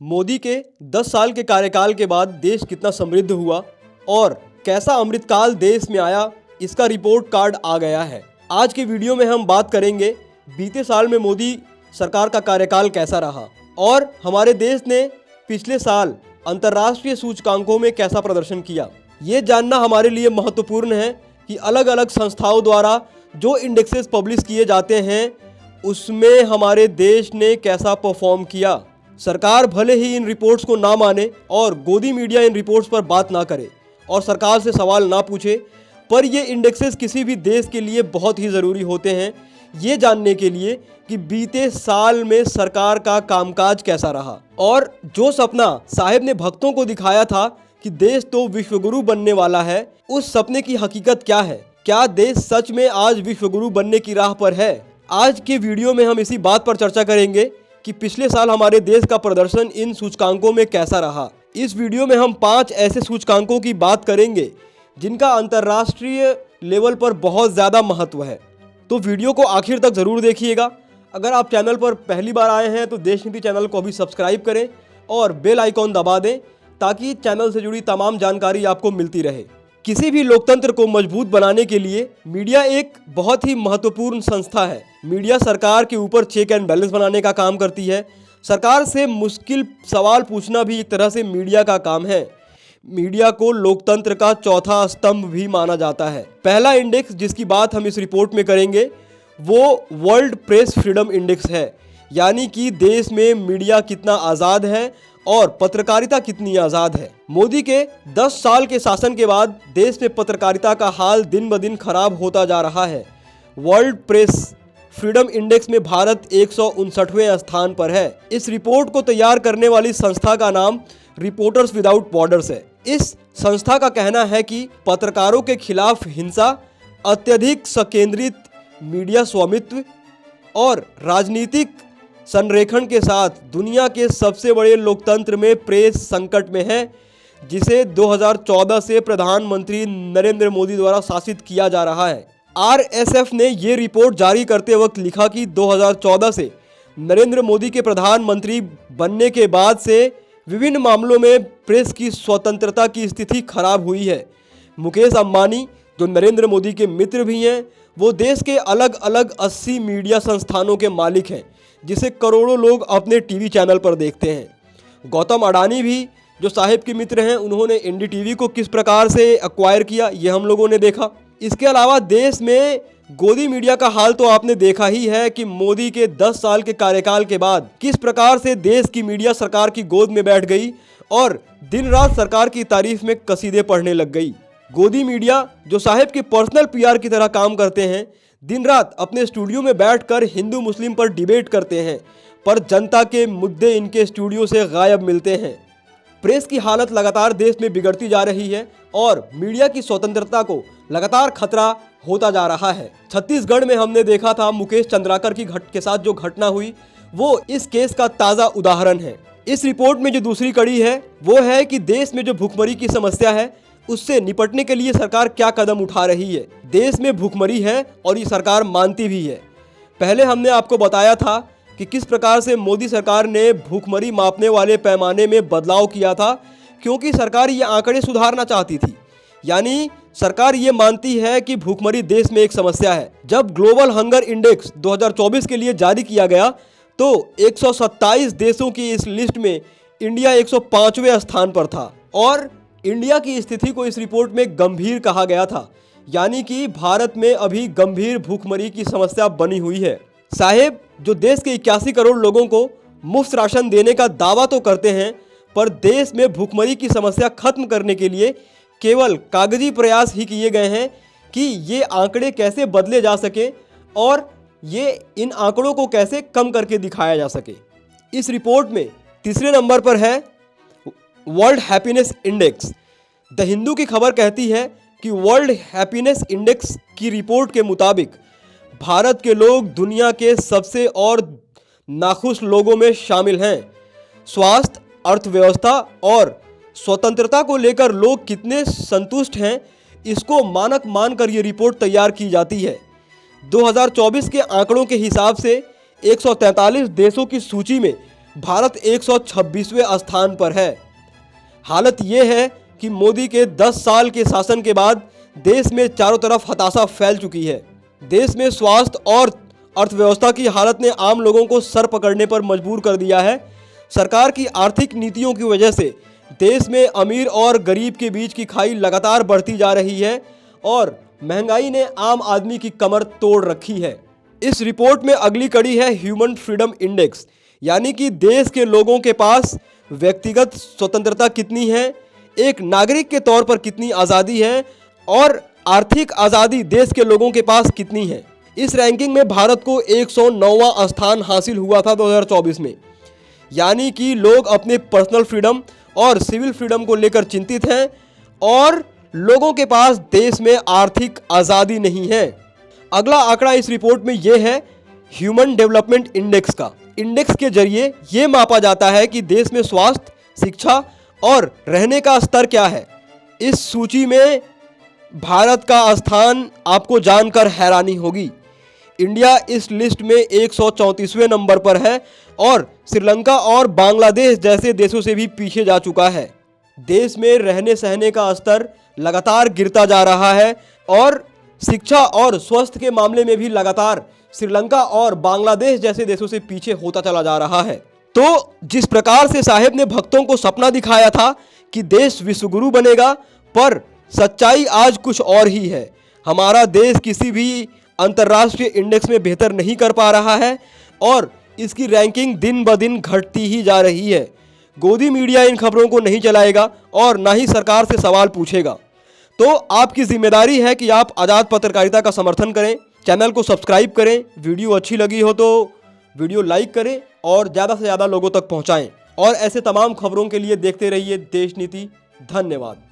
मोदी के 10 साल के कार्यकाल के बाद देश कितना समृद्ध हुआ और कैसा अमृतकाल देश में आया, इसका रिपोर्ट कार्ड आ गया है। आज के वीडियो में हम बात करेंगे बीते साल में मोदी सरकार का कार्यकाल कैसा रहा और हमारे देश ने पिछले साल अंतर्राष्ट्रीय सूचकांकों में कैसा प्रदर्शन किया। ये जानना हमारे लिए महत्वपूर्ण है कि अलग अलग संस्थाओं द्वारा जो इंडेक्सेस पब्लिश किए जाते हैं उसमें हमारे देश ने कैसा परफॉर्म किया। सरकार भले ही इन रिपोर्ट्स को ना माने और गोदी मीडिया इन रिपोर्ट्स पर बात ना करे और सरकार से सवाल ना पूछे, पर ये इंडेक्सेस किसी भी देश के लिए बहुत ही ज़रूरी होते हैं ये जानने के लिए कि बीते साल में सरकार का कामकाज कैसा रहा। और जो सपना साहिब ने भक्तों को दिखाया था कि देश तो विश्वगुरु बनने वाला है, उस सपने की हकीकत क्या है? क्या देश सच में आज विश्वगुरु बनने की राह पर है? आज के वीडियो में हम इसी बात पर चर्चा करेंगे कि पिछले साल हमारे देश का प्रदर्शन इन सूचकांकों में कैसा रहा। इस वीडियो में हम 5 ऐसे सूचकांकों की बात करेंगे जिनका अंतर्राष्ट्रीय लेवल पर बहुत ज़्यादा महत्व है, तो वीडियो को आखिर तक ज़रूर देखिएगा। अगर आप चैनल पर पहली बार आए हैं तो देश नीति चैनल को अभी सब्सक्राइब करें और बेल आइकॉन दबा दें ताकि चैनल से जुड़ी तमाम जानकारी आपको मिलती रहे। किसी भी लोकतंत्र को मजबूत बनाने के लिए मीडिया एक बहुत ही महत्वपूर्ण संस्था है। मीडिया सरकार के ऊपर चेक एंड बैलेंस बनाने का काम करती है। सरकार से मुश्किल सवाल पूछना भी एक तरह से मीडिया का काम है। मीडिया को लोकतंत्र का चौथा स्तंभ भी माना जाता है। पहला इंडेक्स जिसकी बात हम इस रिपोर्ट में करेंगे वो वर्ल्ड प्रेस फ्रीडम इंडेक्स है, यानी कि देश में मीडिया कितना आज़ाद है और पत्रकारिता कितनी आज़ाद है। मोदी के 10 साल के शासन के बाद देश में पत्रकारिता का हाल दिन ब दिन खराब होता जा रहा है। वर्ल्ड प्रेस फ्रीडम इंडेक्स में भारत 159वें स्थान पर है। इस रिपोर्ट को तैयार करने वाली संस्था का नाम रिपोर्टर्स विदाउट बॉर्डर्स है। इस संस्था का कहना है कि पत्रकारों के खिलाफ हिंसा, अत्यधिक संकेंद्रित मीडिया स्वामित्व और राजनीतिक संरेखण के साथ दुनिया के सबसे बड़े लोकतंत्र में प्रेस संकट में है, जिसे 2014 से प्रधानमंत्री नरेंद्र मोदी द्वारा शासित किया जा रहा है। आरएसएफ ने ये रिपोर्ट जारी करते वक्त लिखा कि 2014 से नरेंद्र मोदी के प्रधानमंत्री बनने के बाद से विभिन्न मामलों में प्रेस की स्वतंत्रता की स्थिति खराब हुई है। मुकेश अंबानी, जो नरेंद्र मोदी के मित्र भी हैं, वो देश के अलग अलग 80 मीडिया संस्थानों के मालिक हैं, जिसे करोड़ों लोग अपने टीवी चैनल पर देखते हैं। गौतम अडानी भी, जो साहिब के मित्र हैं, उन्होंने एनडीटीवी को किस प्रकार से एक्वायर किया ये हम लोगों ने देखा। इसके अलावा देश में गोदी मीडिया का हाल तो आपने देखा ही है कि मोदी के 10 साल के कार्यकाल के बाद किस प्रकार से देश की मीडिया सरकार की गोद में बैठ गई और दिन रात सरकार की तारीफ में कसीदे पढ़ने लग गई। गोदी मीडिया, जो साहिब के पर्सनल पीआर की तरह काम करते हैं, दिन रात अपने स्टूडियो में बैठकर हिंदू मुस्लिम पर डिबेट करते हैं, पर जनता के मुद्दे इनके स्टूडियो से गायब मिलते हैं। प्रेस की हालत लगातार देश में बिगड़ती जा रही है और मीडिया की स्वतंत्रता को लगातार खतरा होता जा रहा है। छत्तीसगढ़ में हमने देखा था मुकेश चंद्राकर के साथ जो घटना हुई, वो इस केस का ताज़ा उदाहरण है। इस रिपोर्ट में जो दूसरी कड़ी है वो है कि देश में जो भूखमरी की समस्या है उससे निपटने के लिए सरकार क्या कदम उठा रही है। देश में भूखमरी है और ये सरकार मानती भी है। पहले हमने आपको बताया था कि किस प्रकार से मोदी सरकार ने भूखमरी मापने वाले पैमाने में बदलाव किया था, क्योंकि सरकार ये आंकड़े सुधारना चाहती थी। यानी सरकार ये मानती है कि भूखमरी देश में एक समस्या है। जब ग्लोबल हंगर इंडेक्स 2024 के लिए जारी किया गया तो 127 देशों की इस लिस्ट में इंडिया 105वें स्थान पर था और इंडिया की स्थिति को इस रिपोर्ट में गंभीर कहा गया था, यानी कि भारत में अभी गंभीर भूखमरी की समस्या बनी हुई है। साहिब, जो देश के 81 करोड़ लोगों को मुफ्त राशन देने का दावा तो करते हैं, पर देश में भूखमरी की समस्या खत्म करने के लिए केवल कागजी प्रयास ही किए गए हैं कि ये आंकड़े कैसे बदले जा सके और ये इन आंकड़ों को कैसे कम करके दिखाया जा सके। इस रिपोर्ट में तीसरे नंबर पर है world happiness index. The Hindu की खबर कहती है कि वर्ल्ड हैप्पीनेस इंडेक्स की रिपोर्ट के मुताबिक भारत के लोग दुनिया के सबसे और नाखुश लोगों में शामिल हैं। स्वास्थ्य, अर्थव्यवस्था और स्वतंत्रता को लेकर लोग कितने संतुष्ट हैं, इसको मानक मानकर ये रिपोर्ट तैयार की जाती है। 2024 के आंकड़ों के हिसाब से 143 देशों की सूची में भारत 126वें स्थान पर है। हालत ये है कि मोदी के 10 साल के शासन के बाद देश में चारों तरफ हताशा फैल चुकी है। देश में स्वास्थ्य और अर्थव्यवस्था की हालत ने आम लोगों को सर पकड़ने पर मजबूर कर दिया है। सरकार की आर्थिक नीतियों की वजह से देश में अमीर और गरीब के बीच की खाई लगातार बढ़ती जा रही है और महंगाई ने आम आदमी की कमर तोड़ रखी है। इस रिपोर्ट में अगली कड़ी है ह्यूमन फ्रीडम इंडेक्स, यानी कि देश के लोगों के पास व्यक्तिगत स्वतंत्रता कितनी है, एक नागरिक के तौर पर कितनी आज़ादी है और आर्थिक आज़ादी देश के लोगों के पास कितनी है। इस रैंकिंग में भारत को 109वां स्थान हासिल हुआ था 2024 में, यानी कि लोग अपने पर्सनल फ्रीडम और सिविल फ्रीडम को लेकर चिंतित हैं और लोगों के पास देश में आर्थिक आज़ादी नहीं है। अगला आंकड़ा इस रिपोर्ट में यह है ह्यूमन डेवलपमेंट इंडेक्स का। इंडेक्स के जरिए ये मापा जाता है कि देश में स्वास्थ्य, शिक्षा और रहने का स्तर क्या है। इस सूची में भारत का स्थान आपको जानकर हैरानी होगी। इंडिया इस लिस्ट में 134वें नंबर पर है और श्रीलंका और बांग्लादेश जैसे देशों से भी पीछे जा चुका है। देश में रहने सहने का स्तर लगातार गिरता जा रहा है और शिक्षा और स्वास्थ्य के मामले में भी लगातार श्रीलंका और बांग्लादेश जैसे देशों से पीछे होता चला जा रहा है। तो जिस प्रकार से साहेब ने भक्तों को सपना दिखाया था कि देश विश्वगुरु बनेगा, पर सच्चाई आज कुछ और ही है। हमारा देश किसी भी अंतर्राष्ट्रीय इंडेक्स में बेहतर नहीं कर पा रहा है और इसकी रैंकिंग दिन ब दिन घटती ही जा रही है। गोदी मीडिया इन खबरों को नहीं चलाएगा और ना ही सरकार से सवाल पूछेगा। तो आपकी जिम्मेदारी है कि आप आज़ाद पत्रकारिता का समर्थन करें, चैनल को सब्सक्राइब करें, वीडियो अच्छी लगी हो तो वीडियो लाइक करें और ज़्यादा से ज़्यादा लोगों तक पहुंचाएं। और ऐसे तमाम खबरों के लिए देखते रहिए देश नीति। धन्यवाद।